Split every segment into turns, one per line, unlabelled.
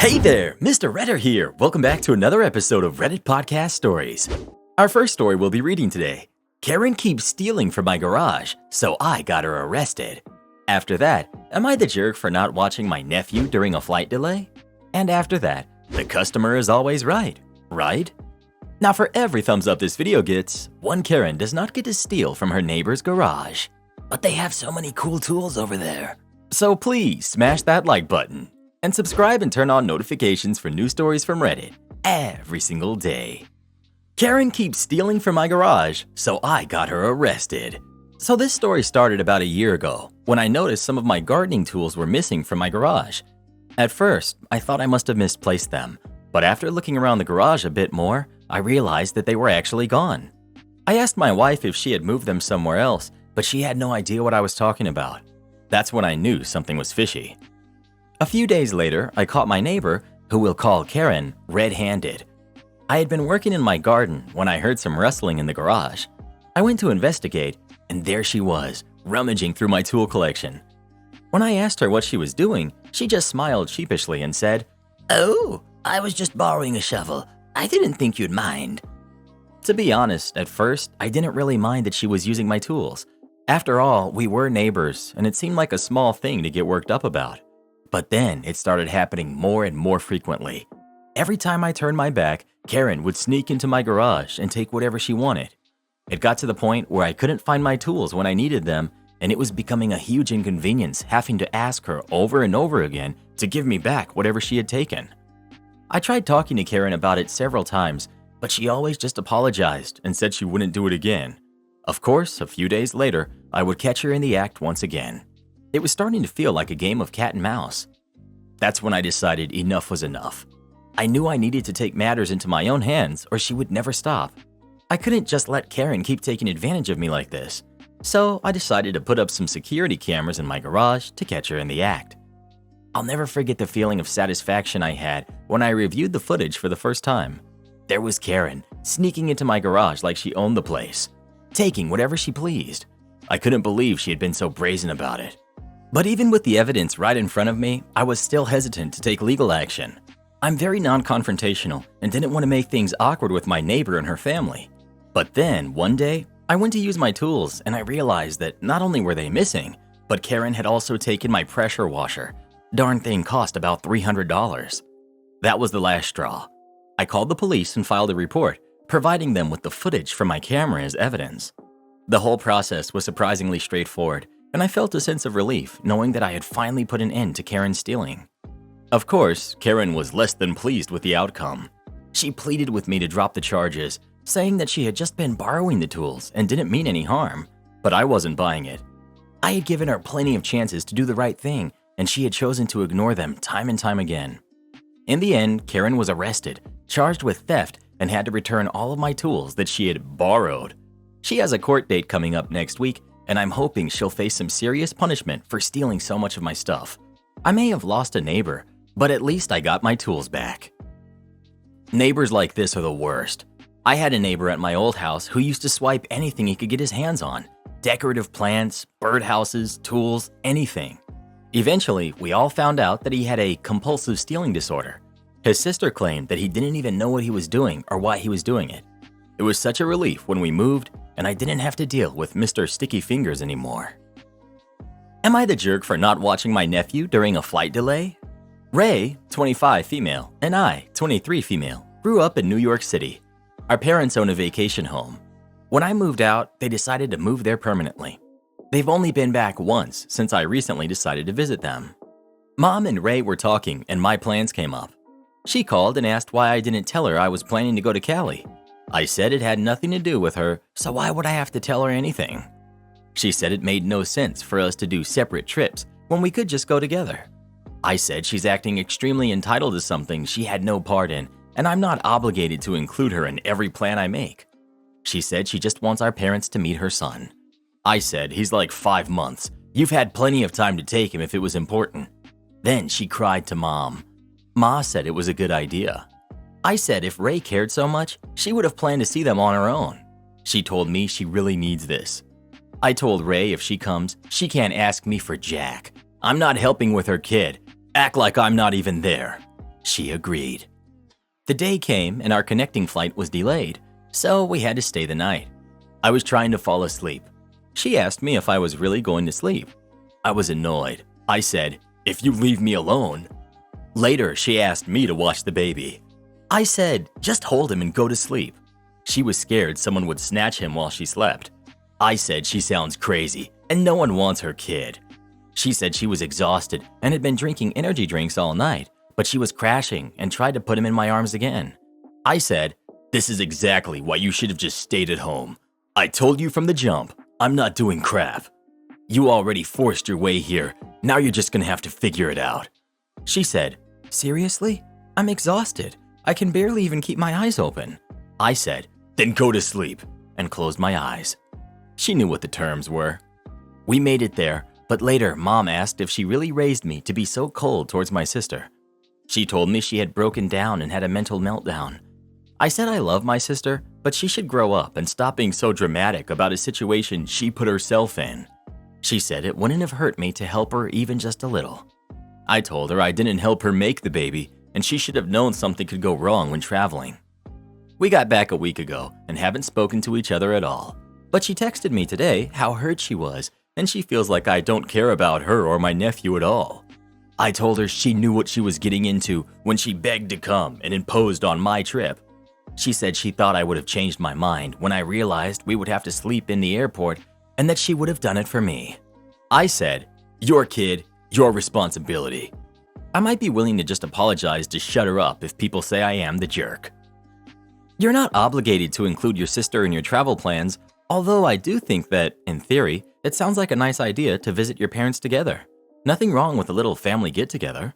Hey there, Mr. Redder here. Welcome back to another episode of Reddit Podcast Stories. Our first story we'll be reading today. Karen keeps stealing from my garage, so I got her arrested. After that, am I the jerk for not watching my nephew during a flight delay? And after that, the customer is always right, right? Now for every thumbs up this video gets, one Karen does not get to steal from her neighbor's garage. But they have so many cool tools over there. So please smash that like button. And subscribe and turn on notifications for new stories from Reddit every single day. Karen keeps stealing from my garage, so I got her arrested. So this story started about a year ago when I noticed some of my gardening tools were missing from my garage. At first, I thought I must have misplaced them, but after looking around the garage a bit more, I realized that they were actually gone. I asked my wife if she had moved them somewhere else, but she had no idea what I was talking about. That's when I knew something was fishy. A few days later, I caught my neighbor, who we'll call Karen, red-handed. I had been working in my garden when I heard some rustling in the garage. I went to investigate, and there she was, rummaging through my tool collection. When I asked her what she was doing, she just smiled sheepishly and said, "Oh, I was just borrowing a shovel. I didn't think you'd mind." To be honest, at first, I didn't really mind that she was using my tools. After all, we were neighbors, and it seemed like a small thing to get worked up about. But then it started happening more and more frequently. Every time I turned my back, Karen would sneak into my garage and take whatever she wanted. It got to the point where I couldn't find my tools when I needed them, and it was becoming a huge inconvenience having to ask her over and over again to give me back whatever she had taken. I tried talking to Karen about it several times, but she always just apologized and said she wouldn't do it again. Of course, a few days later, I would catch her in the act once again. It was starting to feel like a game of cat and mouse. That's when I decided enough was enough. I knew I needed to take matters into my own hands or she would never stop. I couldn't just let Karen keep taking advantage of me like this. So I decided to put up some security cameras in my garage to catch her in the act. I'll never forget the feeling of satisfaction I had when I reviewed the footage for the first time. There was Karen sneaking into my garage like she owned the place, taking whatever she pleased. I couldn't believe she had been so brazen about it. But even with the evidence right in front of me, I was still hesitant to take legal action. I'm very non-confrontational and didn't want to make things awkward with my neighbor and her family. But then, one day, I went to use my tools and I realized that not only were they missing, but Karen had also taken my pressure washer. Darn thing cost about $300. That was the last straw. I called the police and filed a report, providing them with the footage from my camera as evidence. The whole process was surprisingly straightforward, and I felt a sense of relief knowing that I had finally put an end to Karen's stealing. Of course, Karen was less than pleased with the outcome. She pleaded with me to drop the charges, saying that she had just been borrowing the tools and didn't mean any harm, but I wasn't buying it. I had given her plenty of chances to do the right thing, and she had chosen to ignore them time and time again. In the end, Karen was arrested, charged with theft, and had to return all of my tools that she had borrowed. She has a court date coming up next week, and I'm hoping she'll face some serious punishment for stealing so much of my stuff. I may have lost a neighbor, but at least I got my tools back. Neighbors like this are the worst. I had a neighbor at my old house who used to swipe anything he could get his hands on. Decorative plants, birdhouses, tools, anything. Eventually, we all found out that he had a compulsive stealing disorder. His sister claimed that he didn't even know what he was doing or why he was doing it. It was such a relief when we moved and I didn't have to deal with Mr. Sticky Fingers anymore. Am I the jerk for not watching my nephew during a flight delay? Ray, 25 female, and I, 23 female, grew up in New York City. Our parents own a vacation home. When I moved out, they decided to move there permanently. They've only been back once since I recently decided to visit them. Mom and Ray were talking and my plans came up. She called and asked why I didn't tell her I was planning to go to Cali. I said it had nothing to do with her, so why would I have to tell her anything? She said it made no sense for us to do separate trips when we could just go together. I said she's acting extremely entitled to something she had no part in, and I'm not obligated to include her in every plan I make. She said she just wants our parents to meet her son. I said he's like 5 months. You've had plenty of time to take him if it was important. Then she cried to Mom. Ma said it was a good idea. I said if Ray cared so much, she would have planned to see them on her own. She told me she really needs this. I told Ray if she comes, she can't ask me for jack. I'm not helping with her kid. Act like I'm not even there. She agreed. The day came and our connecting flight was delayed, so we had to stay the night. I was trying to fall asleep. She asked me if I was really going to sleep. I was annoyed. I said, "If you leave me alone." Later, she asked me to watch the baby. I said, "Just hold him and go to sleep." She was scared someone would snatch him while she slept. I said she sounds crazy and no one wants her kid. She said she was exhausted and had been drinking energy drinks all night, but she was crashing and tried to put him in my arms again. I said, "This is exactly why you should have just stayed at home. I told you from the jump, I'm not doing crap. You already forced your way here, now you're just gonna have to figure it out." She said, "Seriously? I'm exhausted. I can barely even keep my eyes open." I said, "Then go to sleep," and closed my eyes. She knew what the terms were. We made it there, but later Mom asked if she really raised me to be so cold towards my sister. She told me she had broken down and had a mental meltdown. I said I love my sister, but she should grow up and stop being so dramatic about a situation she put herself in. She said it wouldn't have hurt me to help her even just a little. I told her I didn't help her make the baby, and she should have known something could go wrong when traveling. We got back a week ago and haven't spoken to each other at all. But she texted me today how hurt she was, and she feels like I don't care about her or my nephew at all. I told her she knew what she was getting into when she begged to come and imposed on my trip. She said she thought I would have changed my mind when I realized we would have to sleep in the airport and that she would have done it for me. I said, "Your kid, your responsibility." I might be willing to just apologize to shut her up if people say I am the jerk. You're not obligated to include your sister in your travel plans, although I do think that, in theory, it sounds like a nice idea to visit your parents together. Nothing wrong with a little family get-together.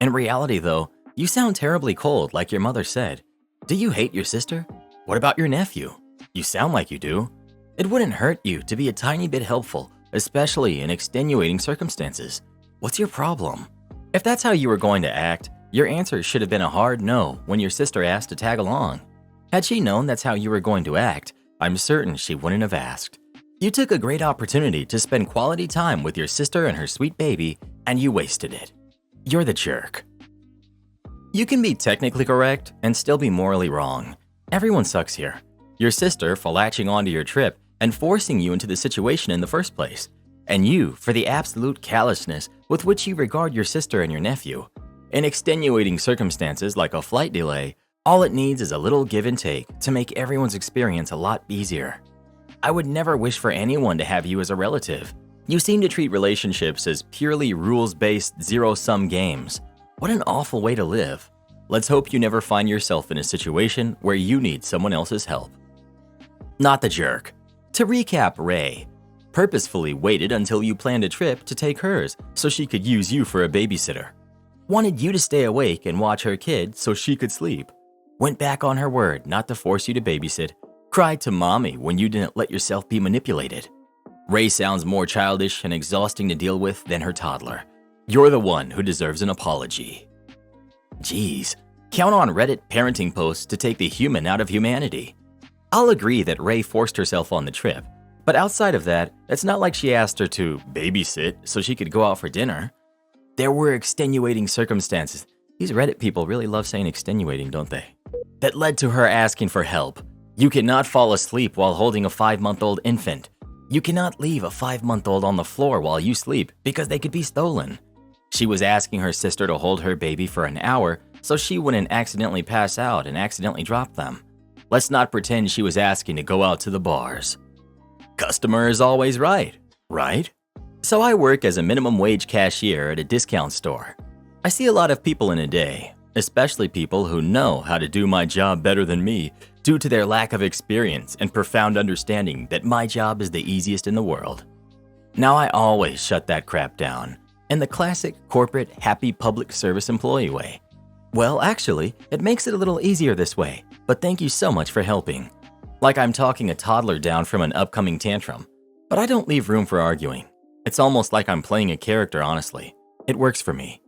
In reality, though, you sound terribly cold like your mother said. Do you hate your sister? What about your nephew? You sound like you do. It wouldn't hurt you to be a tiny bit helpful, especially in extenuating circumstances. What's your problem? If that's how you were going to act, your answer should have been a hard no when your sister asked to tag along. Had she known that's how you were going to act, I'm certain she wouldn't have asked. You took a great opportunity to spend quality time with your sister and her sweet baby, and you wasted it. You're the jerk. You can be technically correct and still be morally wrong. Everyone sucks here. Your sister for latching onto your trip and forcing you into the situation in the first place, and you for the absolute callousness with which you regard your sister and your nephew. In extenuating circumstances like a flight delay, all it needs is a little give and take to make everyone's experience a lot easier. I would never wish for anyone to have you as a relative. You seem to treat relationships as purely rules-based zero-sum games. What an awful way to live. Let's hope you never find yourself in a situation where you need someone else's help. Not the jerk. To recap, Ray purposefully waited until you planned a trip to take hers so she could use you for a babysitter. Wanted you to stay awake and watch her kid so she could sleep. Went back on her word not to force you to babysit. Cried to mommy when you didn't let yourself be manipulated. Ray sounds more childish and exhausting to deal with than her toddler. You're the one who deserves an apology. Geez, count on Reddit parenting posts to take the human out of humanity. I'll agree that Ray forced herself on the trip, but outside of that, it's not like she asked her to babysit so she could go out for dinner. There were extenuating circumstances. These Reddit people really love saying extenuating, don't they? That led to her asking for help. You cannot fall asleep while holding a 5-month-old infant. You cannot leave a 5-month-old on the floor while you sleep because they could be stolen. She was asking her sister to hold her baby for an hour so she wouldn't accidentally pass out and accidentally drop them. Let's not pretend she was asking to go out to the bars. Customer is always right, right? So I work as a minimum wage cashier at a discount store. I see a lot of people in a day, especially people who know how to do my job better than me due to their lack of experience and profound understanding that my job is the easiest in the world. Now I always shut that crap down in the classic corporate happy public service employee way. Well, actually, it makes it a little easier this way, but thank you so much for helping. Like I'm talking a toddler down from an upcoming tantrum, but I don't leave room for arguing. It's almost like I'm playing a character, honestly. It works for me.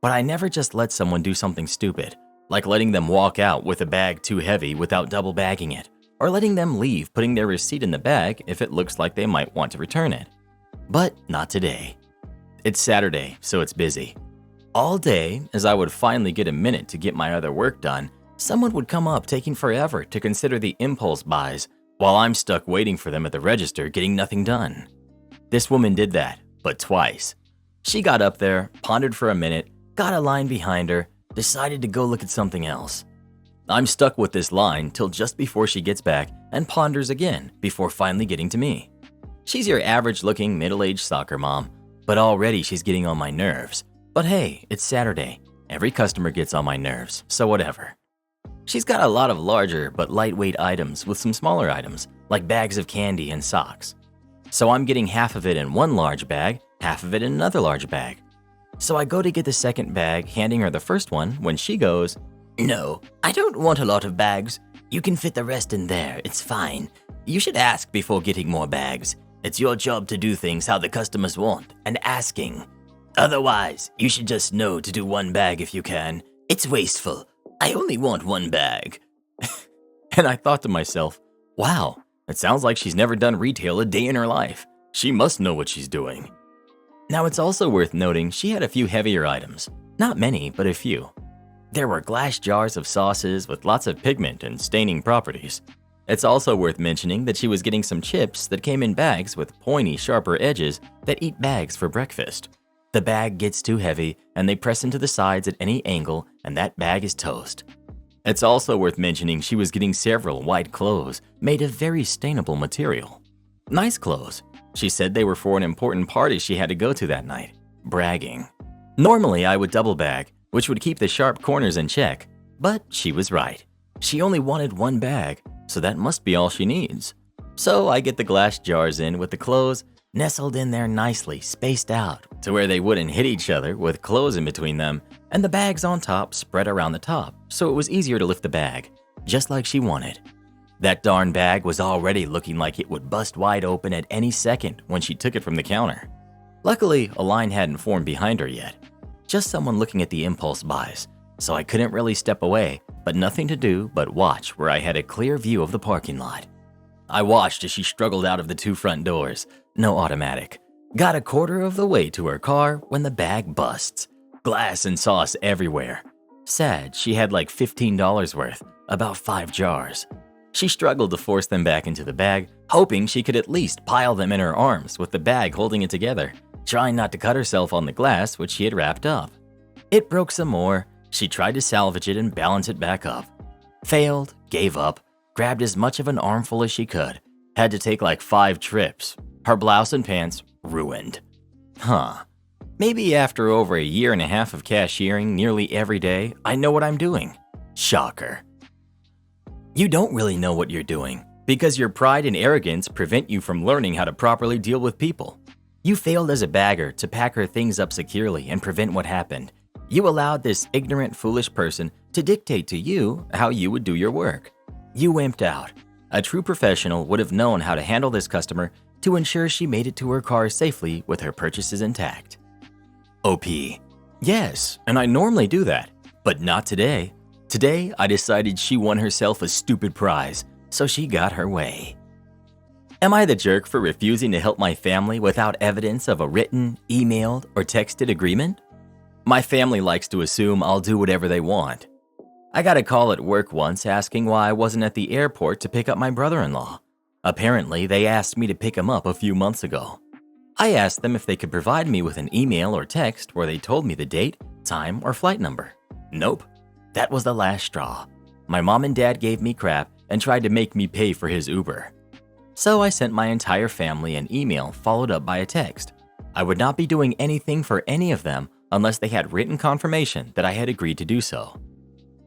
But I never just let someone do something stupid, like letting them walk out with a bag too heavy without double bagging it, or letting them leave putting their receipt in the bag if it looks like they might want to return it. But not today. It's Saturday, so it's busy. All day, as I would finally get a minute to get my other work done, someone would come up taking forever to consider the impulse buys while I'm stuck waiting for them at the register getting nothing done. This woman did that, but twice. She got up there, pondered for a minute, got a line behind her, decided to go look at something else. I'm stuck with this line till just before she gets back and ponders again before finally getting to me. She's your average-looking middle-aged soccer mom, but already she's getting on my nerves. But hey, it's Saturday. Every customer gets on my nerves, so whatever. She's got a lot of larger but lightweight items with some smaller items, like bags of candy and socks. So I'm getting half of it in one large bag, half of it in another large bag. So I go to get the second bag, handing her the first one, when she goes, "No, I don't want a lot of bags. You can fit the rest in there, it's fine. You should ask before getting more bags. It's your job to do things how the customers want, and asking. Otherwise, you should just know to do one bag if you can. It's wasteful. I only want one bag." And I thought to myself, wow, it sounds like she's never done retail a day in her life. She must know what she's doing. Now, it's also worth noting she had a few heavier items. Not many, but a few. There were glass jars of sauces with lots of pigment and staining properties. It's also worth mentioning that she was getting some chips that came in bags with pointy, sharper edges that eat bags for breakfast. The bag gets too heavy and they press into the sides at any angle, and that bag is toast. It's also worth mentioning she was getting several white clothes made of very stainable material. Nice clothes. She said they were for an important party she had to go to that night. Bragging. Normally, I would double bag, which would keep the sharp corners in check, but she was right. She only wanted one bag, so that must be all she needs. So I get the glass jars in with the clothes nestled in there nicely, spaced out to where they wouldn't hit each other with clothes in between them, and the bags on top spread around the top, so it was easier to lift the bag, just like she wanted. That darn bag was already looking like it would bust wide open at any second when she took it from the counter. Luckily, a line hadn't formed behind her yet. Just someone looking at the impulse buys, so I couldn't really step away, but nothing to do but watch where I had a clear view of the parking lot. I watched as she struggled out of the two front doors, no automatic. Got a quarter of the way to her car when the bag busts. Glass and sauce everywhere. Sad, she had like $15 worth, about 5 jars. She struggled to force them back into the bag, hoping she could at least pile them in her arms with the bag holding it together, trying not to cut herself on the glass which she had wrapped up. It broke some more. She tried to salvage it and balance it back up. Failed, gave up, grabbed as much of an armful as she could. Had to take like 5 trips. Her blouse and pants ruined. Maybe after over a year and a half of cashiering nearly every day, I know what I'm doing. Shocker. You don't really know what you're doing because your pride and arrogance prevent you from learning how to properly deal with people. You failed as a bagger to pack her things up securely and prevent what happened. You allowed this ignorant, foolish person to dictate to you how you would do your work. You wimped out. A true professional would have known how to handle this customer to ensure she made it to her car safely with her purchases intact. OP. Yes, and I normally do that, but not today. Today, I decided she won herself a stupid prize, so she got her way. Am I the jerk for refusing to help my family without evidence of a written, emailed, or texted agreement? My family likes to assume I'll do whatever they want. I got a call at work once asking why I wasn't at the airport to pick up my brother-in-law. Apparently, they asked me to pick him up a few months ago. I asked them if they could provide me with an email or text where they told me the date, time, or flight number. Nope. That was the last straw. My mom and dad gave me crap and tried to make me pay for his Uber. So I sent my entire family an email followed up by a text. I would not be doing anything for any of them unless they had written confirmation that I had agreed to do so.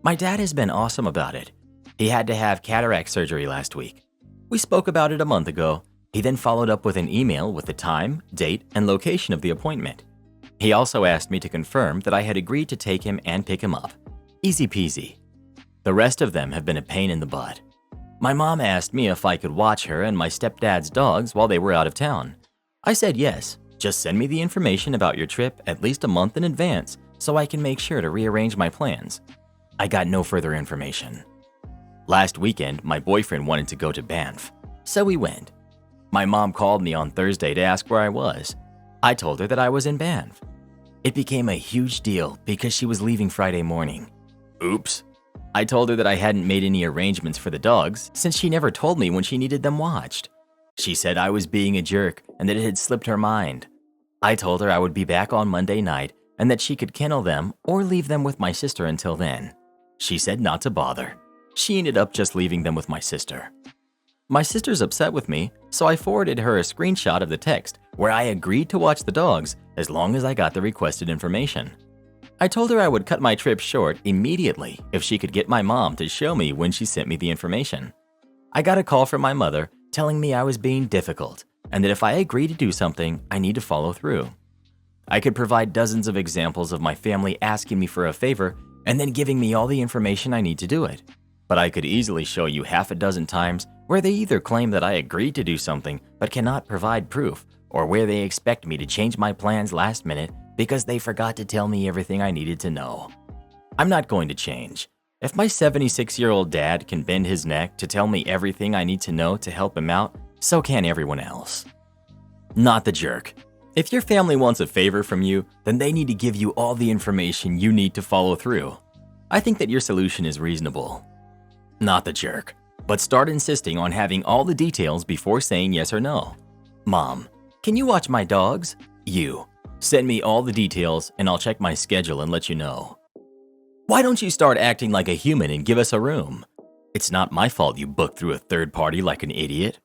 My dad has been awesome about it. He had to have cataract surgery last week. We spoke about it a month ago. He then followed up with an email with the time, date, and location of the appointment. He also asked me to confirm that I had agreed to take him and pick him up. Easy peasy. The rest of them have been a pain in the butt. My mom asked me if I could watch her and my stepdad's dogs while they were out of town. I said yes, just send me the information about your trip at least a month in advance so I can make sure to rearrange my plans. I got no further information. Last weekend, my boyfriend wanted to go to Banff, so we went. My mom called me on Thursday to ask where I was. I told her that I was in Banff. It became a huge deal because she was leaving Friday morning. Oops. I told her that I hadn't made any arrangements for the dogs since she never told me when she needed them watched. She said I was being a jerk and that it had slipped her mind. I told her I would be back on Monday night and that she could kennel them or leave them with my sister until then. She said not to bother. She ended up just leaving them with my sister. My sister's upset with me, so I forwarded her a screenshot of the text where I agreed to watch the dogs as long as I got the requested information. I told her I would cut my trip short immediately if she could get my mom to show me when she sent me the information. I got a call from my mother telling me I was being difficult and that if I agree to do something, I need to follow through. I could provide dozens of examples of my family asking me for a favor and then giving me all the information I need to do it. But I could easily show you half a dozen times where they either claim that I agreed to do something but cannot provide proof, or where they expect me to change my plans last minute because they forgot to tell me everything I needed to know. I'm not going to change. If my 76-year-old dad can bend his neck to tell me everything I need to know to help him out, so can everyone else. Not the jerk. If your family wants a favor from you, then they need to give you all the information you need to follow through. I think that your solution is reasonable. Not the jerk, but start insisting on having all the details before saying yes or no. Mom, can you watch my dogs? You. Send me all the details and I'll check my schedule and let you know. Why don't you start acting like a human and give us a room? It's not my fault you booked through a third party like an idiot.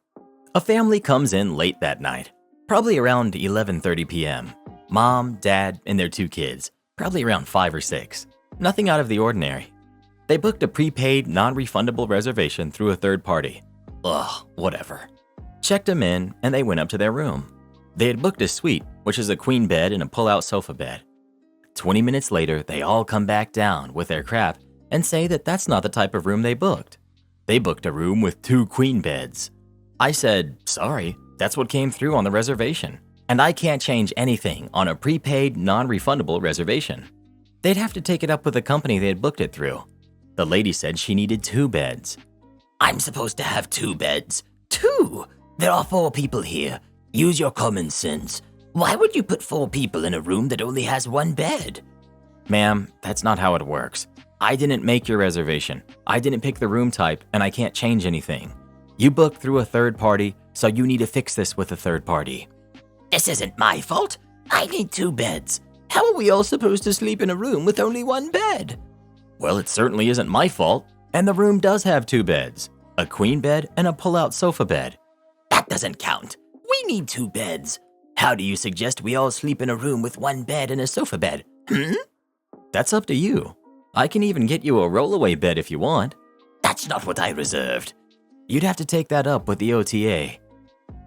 A family comes in late that night, probably around 11:30 p.m. Mom, dad, and their 2 kids, probably around 5 or 6. Nothing out of the ordinary. They booked a prepaid, non-refundable reservation through a third party. Ugh, whatever. Checked them in, and they went up to their room. They had booked a suite, which is a queen bed and a pull-out sofa bed. 20 minutes later, they all come back down with their crap and say that that's not the type of room they booked. They booked a room with 2 queen beds. I said, sorry, that's what came through on the reservation, and I can't change anything on a prepaid, non-refundable reservation. They'd have to take it up with the company they had booked it through. The lady said she needed 2 beds. I'm supposed to have 2 beds. 2? There are 4 people here. Use your common sense. Why would you put 4 people in a room that only has 1 bed? Ma'am, that's not how it works. I didn't make your reservation. I didn't pick the room type, and I can't change anything. You booked through a third party, so you need to fix this with a third party. This isn't my fault. I need 2 beds. How are we all supposed to sleep in a room with only 1 bed? Well, it certainly isn't my fault, and the room does have 2 beds, a queen bed and a pull-out sofa bed. That doesn't count. We need 2 beds. How do you suggest we all sleep in a room with 1 bed and a sofa bed? That's up to you. I can even get you a rollaway bed if you want. That's not what I reserved. You'd have to take that up with the OTA.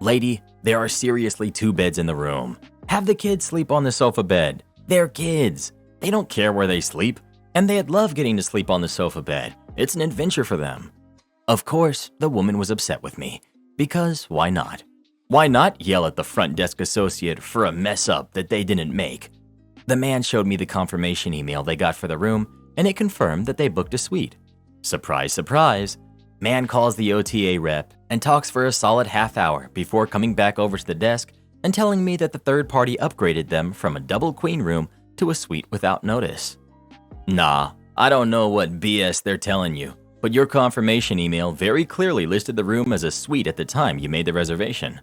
Lady, there are seriously 2 beds in the room. Have the kids sleep on the sofa bed. They're kids. They don't care where they sleep, and they'd love getting to sleep on the sofa bed. It's an adventure for them. Of course, the woman was upset with me, because why not? Why not yell at the front desk associate for a mess up that they didn't make? The man showed me the confirmation email they got for the room, and it confirmed that they booked a suite. Surprise, surprise. Man calls the OTA rep and talks for a solid half hour before coming back over to the desk and telling me that the third party upgraded them from a double queen room to a suite without notice. Nah, I don't know what BS they're telling you, but your confirmation email very clearly listed the room as a suite at the time you made the reservation.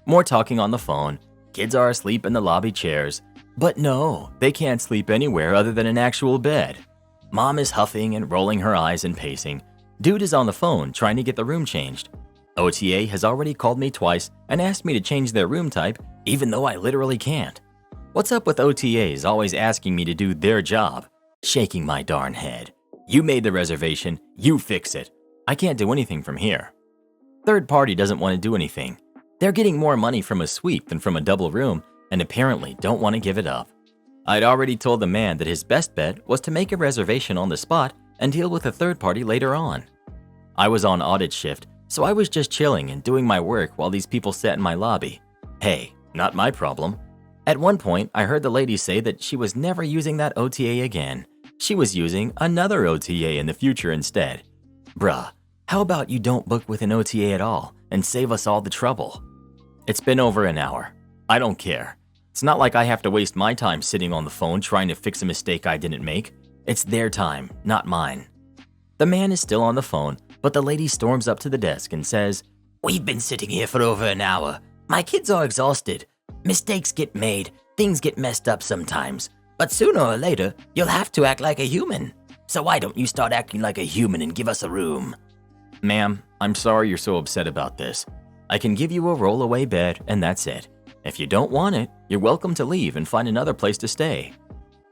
More talking on the phone, kids are asleep in the lobby chairs, but no, they can't sleep anywhere other than an actual bed. Mom is huffing and rolling her eyes and pacing. Dude is on the phone trying to get the room changed. OTA has already called me twice and asked me to change their room type, even though I literally can't. What's up with OTAs always asking me to do their job? Shaking my darn head. You made the reservation, you fix it. I can't do anything from here. Third party doesn't want to do anything. They're getting more money from a suite than from a double room and apparently don't want to give it up. I'd already told the man that his best bet was to make a reservation on the spot and deal with a third party later on. I was on audit shift, so I was just chilling and doing my work while these people sat in my lobby. Hey, not my problem. At one point, I heard the lady say that she was never using that OTA again. She was using another OTA in the future instead. Bruh, how about you don't book with an OTA at all and save us all the trouble? It's been over an hour. I don't care. It's not like I have to waste my time sitting on the phone trying to fix a mistake I didn't make. It's their time, not mine. The man is still on the phone, but the lady storms up to the desk and says, "We've been sitting here for over an hour. My kids are exhausted. Mistakes get made, things get messed up sometimes. But sooner or later, you'll have to act like a human. So why don't you start acting like a human and give us a room?" "Ma'am, I'm sorry you're so upset about this. I can give you a roll-away bed and that's it. If you don't want it, you're welcome to leave and find another place to stay."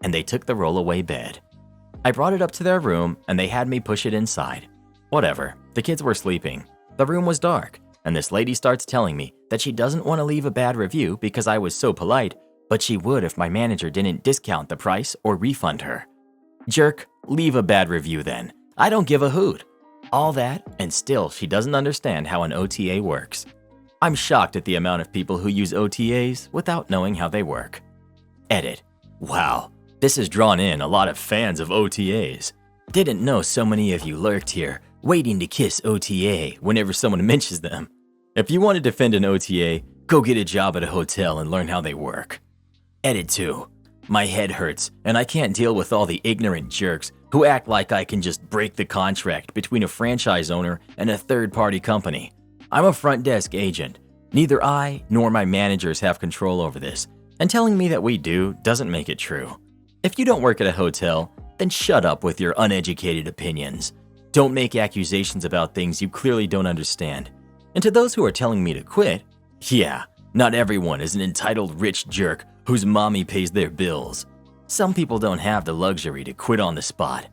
And they took the roll-away bed. I brought it up to their room and they had me push it inside. Whatever, the kids were sleeping. The room was dark, and this lady starts telling me that she doesn't want to leave a bad review because I was so polite, but she would if my manager didn't discount the price or refund her. Jerk, leave a bad review then. I don't give a hoot. All that, and still she doesn't understand how an OTA works. I'm shocked at the amount of people who use OTAs without knowing how they work. Edit. Wow, this has drawn in a lot of fans of OTAs. Didn't know so many of you lurked here, waiting to kiss OTA whenever someone mentions them. If you want to defend an OTA, go get a job at a hotel and learn how they work. Edit 2. My head hurts, and I can't deal with all the ignorant jerks who act like I can just break the contract between a franchise owner and a third-party company. I'm a front desk agent. Neither I nor my managers have control over this, and telling me that we do doesn't make it true. If you don't work at a hotel, then shut up with your uneducated opinions. Don't make accusations about things you clearly don't understand. And to those who are telling me to quit, yeah, not everyone is an entitled rich jerk whose mommy pays their bills. Some people don't have the luxury to quit on the spot.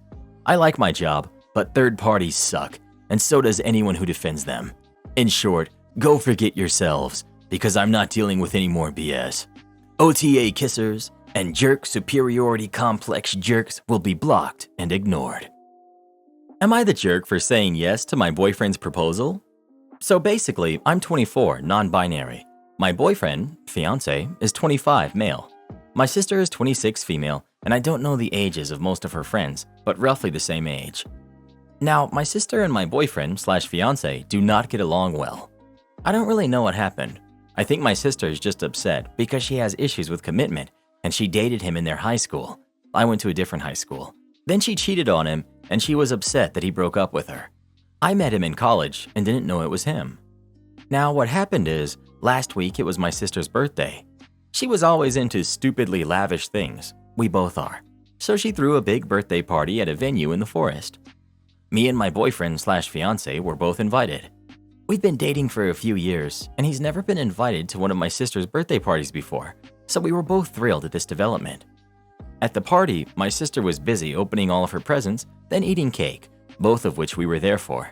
I like my job, but third parties suck, and so does anyone who defends them. In short, go forget yourselves, because I'm not dealing with any more BS. OTA kissers and jerk superiority complex jerks will be blocked and ignored. Am I the jerk for saying yes to my boyfriend's proposal? So basically, I'm 24, non-binary. My boyfriend, fiance, is 25, male. My sister is 26, female, and I don't know the ages of most of her friends, but roughly the same age. Now, my sister and my boyfriend/fiance do not get along well. I don't really know what happened. I think my sister is just upset because she has issues with commitment, and she dated him in their high school. I went to a different high school. Then she cheated on him, and she was upset that he broke up with her. I met him in college and didn't know it was him. Now, what happened is, last week it was my sister's birthday. She was always into stupidly lavish things. We both are. So she threw a big birthday party at a venue in the forest. Me and my boyfriend/fiance were both invited. We've been dating for a few years, and he's never been invited to one of my sister's birthday parties before, so we were both thrilled at this development. At the party, my sister was busy opening all of her presents, then eating cake, both of which we were there for.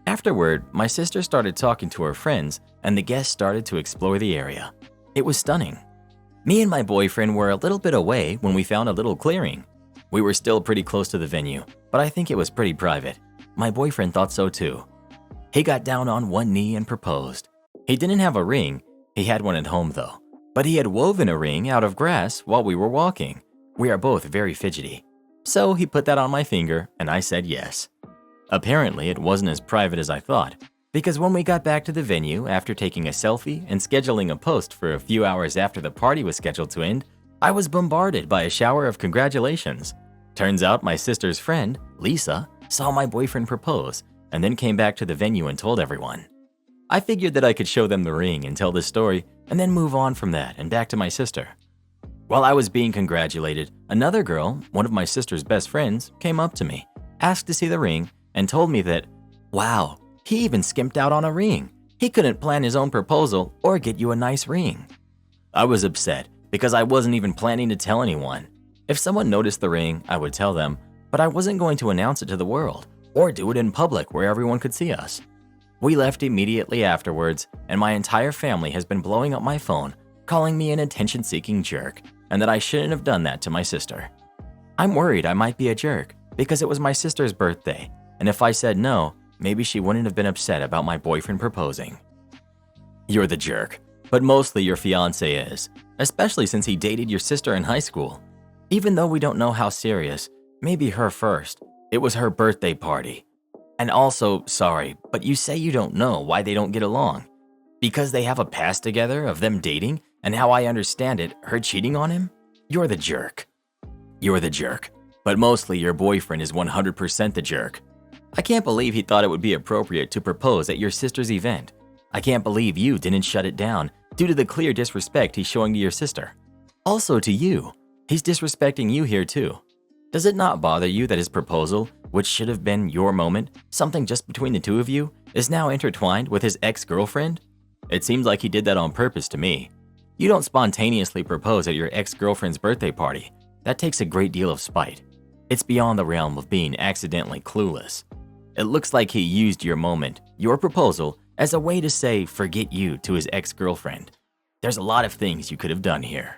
Afterward, my sister started talking to her friends, and the guests started to explore the area. It was stunning. Me and my boyfriend were a little bit away when we found a little clearing. We were still pretty close to the venue, but I think it was pretty private. My boyfriend thought so too. He got down on one knee and proposed. He didn't have a ring, he had one at home though, but he had woven a ring out of grass while we were walking. We are both very fidgety. So he put that on my finger and I said yes. Apparently it wasn't as private as I thought, because when we got back to the venue after taking a selfie and scheduling a post for a few hours after the party was scheduled to end, I was bombarded by a shower of congratulations. Turns out my sister's friend, Lisa, saw my boyfriend propose and then came back to the venue and told everyone. I figured that I could show them the ring and tell the story and then move on from that and back to my sister. While I was being congratulated, another girl, one of my sister's best friends, came up to me, asked to see the ring, and told me that, wow, he even skimped out on a ring. He couldn't plan his own proposal or get you a nice ring. I was upset because I wasn't even planning to tell anyone. If someone noticed the ring, I would tell them, but I wasn't going to announce it to the world or do it in public where everyone could see us. We left immediately afterwards, and my entire family has been blowing up my phone, calling me an attention-seeking jerk, and that I shouldn't have done that to my sister. I'm worried I might be a jerk because it was my sister's birthday, and if I said no, maybe she wouldn't have been upset about my boyfriend proposing. You're the jerk, but mostly your fiance is, especially since he dated your sister in high school. Even though we don't know how serious, maybe her first. It was her birthday party. And also, sorry, but you say you don't know why they don't get along. Because they have a past together of them dating And how I understand it, her cheating on him? You're the jerk. You're the jerk. But mostly your boyfriend is 100% the jerk. I can't believe he thought it would be appropriate to propose at your sister's event. I can't believe you didn't shut it down due to the clear disrespect he's showing to your sister. Also to you, he's disrespecting you here too. Does it not bother you that his proposal, which should have been your moment, something just between the two of you, is now intertwined with his ex-girlfriend? It seems like he did that on purpose to me. You don't spontaneously propose at your ex-girlfriend's birthday party. That takes a great deal of spite. It's beyond the realm of being accidentally clueless. It looks like he used your moment, your proposal, as a way to say forget you to his ex-girlfriend. There's a lot of things you could have done here.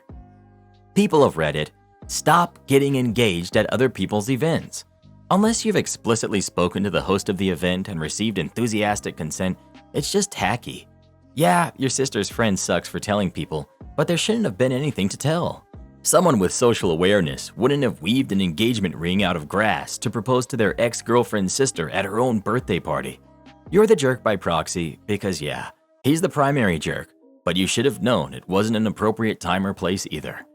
People of Reddit, stop getting engaged at other people's events. Unless you've explicitly spoken to the host of the event and received enthusiastic consent, it's just tacky. Yeah, your sister's friend sucks for telling people, but there shouldn't have been anything to tell. Someone with social awareness wouldn't have weaved an engagement ring out of grass to propose to their ex-girlfriend's sister at her own birthday party. You're the jerk by proxy because yeah, he's the primary jerk, but you should have known it wasn't an appropriate time or place either.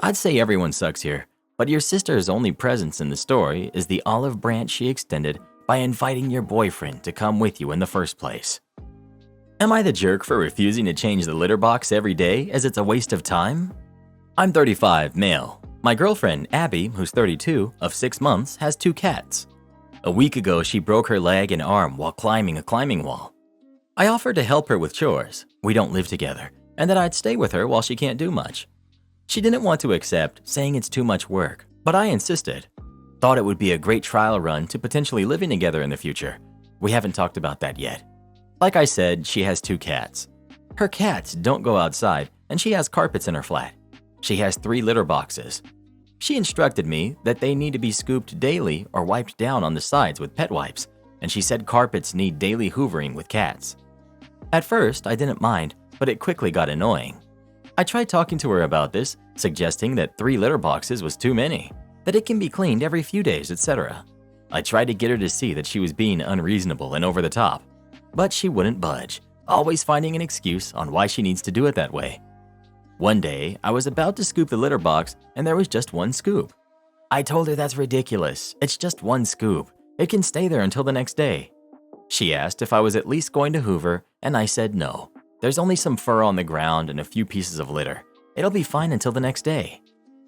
I'd say everyone sucks here, but your sister's only presence in the story is the olive branch she extended by inviting your boyfriend to come with you in the first place. Am I the jerk for refusing to change the litter box every day as it's a waste of time? I'm 35, male. My girlfriend, Abby, who's 32, of 6 months, has 2 cats. A week ago, she broke her leg and arm while climbing a climbing wall. I offered to help her with chores, we don't live together, and that I'd stay with her while she can't do much. She didn't want to accept, saying it's too much work, but I insisted. Thought it would be a great trial run to potentially living together in the future. We haven't talked about that yet. Like I said, she has 2 cats. Her cats don't go outside, and she has carpets in her flat. She has 3 litter boxes. She instructed me that they need to be scooped daily or wiped down on the sides with pet wipes, and she said carpets need daily hoovering with cats. At first, I didn't mind, but it quickly got annoying. I tried talking to her about this, suggesting that 3 litter boxes was too many, that it can be cleaned every few days, etc. I tried to get her to see that she was being unreasonable and over the top, but she wouldn't budge, always finding an excuse on why she needs to do it that way. One day, I was about to scoop the litter box and there was just 1 scoop. I told her that's ridiculous, it's just 1 scoop. It can stay there until the next day. She asked if I was at least going to hoover and I said no. There's only some fur on the ground and a few pieces of litter. It'll be fine until the next day.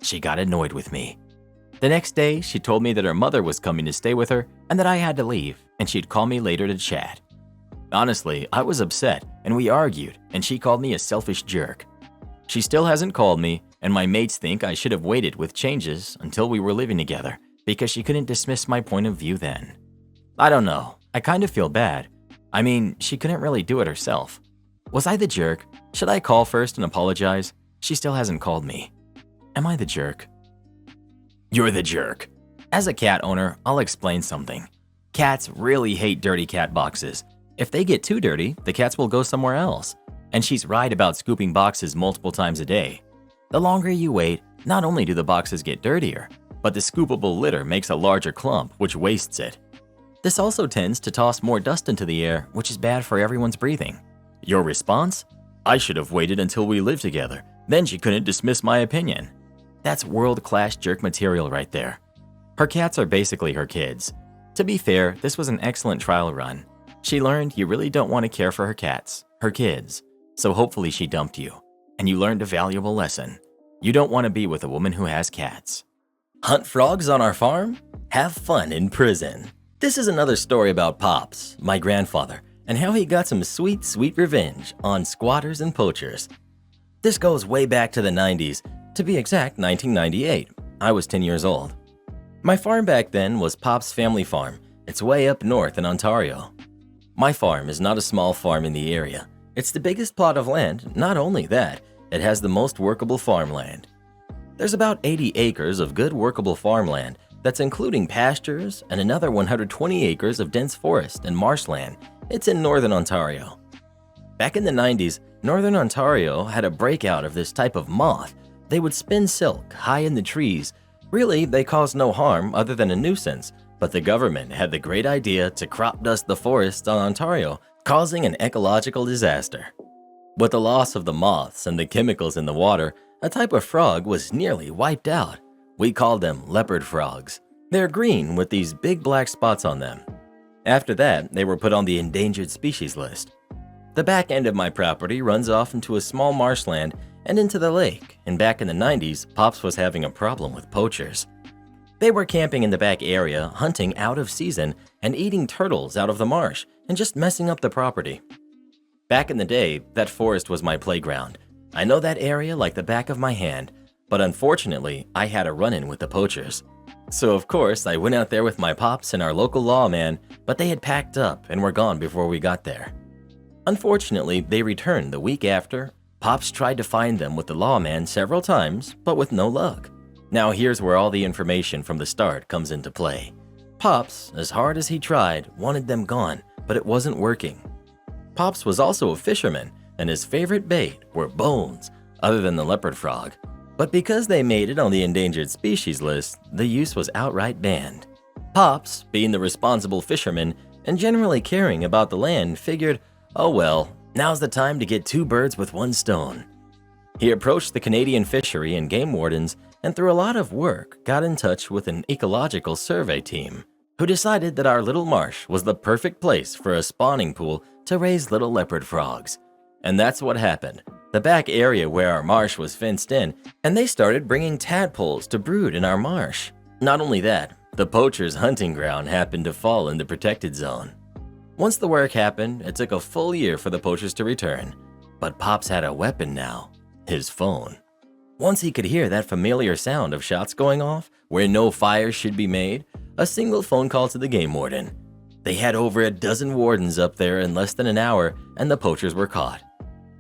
She got annoyed with me. The next day, she told me that her mother was coming to stay with her and that I had to leave and she'd call me later to chat. Honestly, I was upset and we argued and she called me a selfish jerk. She still hasn't called me, and my mates think I should have waited with changes until we were living together because she couldn't dismiss my point of view then. I don't know, I kind of feel bad. I mean, she couldn't really do it herself. Was I the jerk? Should I call first and apologize? She still hasn't called me. Am I the jerk? You're the jerk. As a cat owner, I'll explain something. Cats really hate dirty cat boxes. If they get too dirty, the cats will go somewhere else. And she's right about scooping boxes multiple times a day. The longer you wait, not only do the boxes get dirtier, but the scoopable litter makes a larger clump, which wastes it. This also tends to toss more dust into the air, which is bad for everyone's breathing. Your response? I should have waited until we lived together. Then she couldn't dismiss my opinion. That's world-class jerk material right there. Her cats are basically her kids. To be fair, this was an excellent trial run. She learned you really don't want to care for her cats, her kids. So hopefully she dumped you, and you learned a valuable lesson. You don't want to be with a woman who has cats. Hunt frogs on our farm? Have fun in prison. This is another story about Pops, my grandfather, and how he got some sweet, sweet revenge on squatters and poachers. This goes way back to the 90s, to be exact 1998. I was 10 years old. My farm back then was Pop's family farm. It's way up north in Ontario. My farm is not a small farm in the area. It's the biggest plot of land. Not only that, it has the most workable farmland. There's about 80 acres of good workable farmland that's including pastures and another 120 acres of dense forest and marshland. It's in northern Ontario. Back in the 90s, northern Ontario had a breakout of this type of moth. They would spin silk high in the trees. Really, they caused no harm other than a nuisance, but the government had the great idea to crop dust the forests on Ontario, causing an ecological disaster. With the loss of the moths and the chemicals in the water, a type of frog was nearly wiped out. We called them leopard frogs. They're green with these big black spots on them. After that, they were put on the endangered species list. The back end of my property runs off into a small marshland and into the lake, and back in the 90s, Pops was having a problem with poachers. They were camping in the back area, hunting out of season and eating turtles out of the marsh and just messing up the property. Back in the day, that forest was my playground. I know that area like the back of my hand, but unfortunately, I had a run-in with the poachers. So of course, I went out there with my pops and our local lawman, but they had packed up and were gone before we got there. Unfortunately, they returned the week after. Pops tried to find them with the lawman several times, but with no luck. Now here's where all the information from the start comes into play. Pops, as hard as he tried, wanted them gone, but it wasn't working. Pops was also a fisherman, and his favorite bait were bones, other than the leopard frog. But because they made it on the endangered species list, the use was outright banned. Pops, being the responsible fisherman and generally caring about the land, figured, oh well, now's the time to get two birds with one stone. He approached the Canadian Fishery and Game Wardens and through a lot of work got in touch with an ecological survey team who decided that our little marsh was the perfect place for a spawning pool to raise little leopard frogs. And that's what happened. The back area where our marsh was fenced in, and they started bringing tadpoles to brood in our marsh. Not only that, the poachers' hunting ground happened to fall in the protected zone. Once the work happened, it took a full year for the poachers to return. But Pops had a weapon now, his phone. Once he could hear that familiar sound of shots going off, where no fire should be made, a single phone call to the game warden. They had over a dozen wardens up there in less than an hour, and the poachers were caught.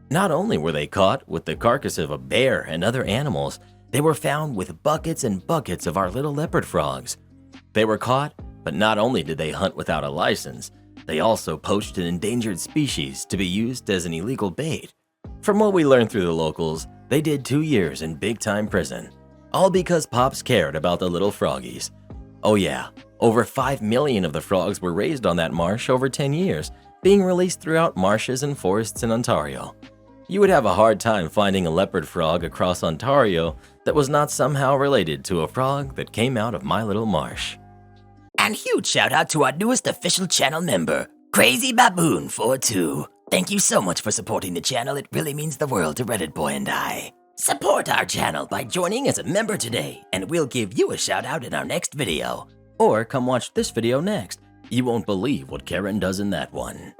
Not only were they caught with the carcass of a bear and other animals, they were found with buckets and buckets of our little leopard frogs. They were caught, but not only did they hunt without a license, they also poached an endangered species to be used as an illegal bait. From what we learned through the locals, they did 2 years in big-time prison, all because Pops cared about the little froggies. Oh yeah, over 5 million of the frogs were raised on that marsh over 10 years, being released throughout marshes and forests in Ontario. You would have a hard time finding a leopard frog across Ontario that was not somehow related to a frog that came out of my little marsh.
And huge shout out to our newest official channel member, Crazy Baboon 42. Thank you so much for supporting the channel. It really means the world to Reddit Boy and I. Support our channel by joining as a member today, and we'll give you a shout out in our next video.
Or come watch this video next. You won't believe what Karen does in that one.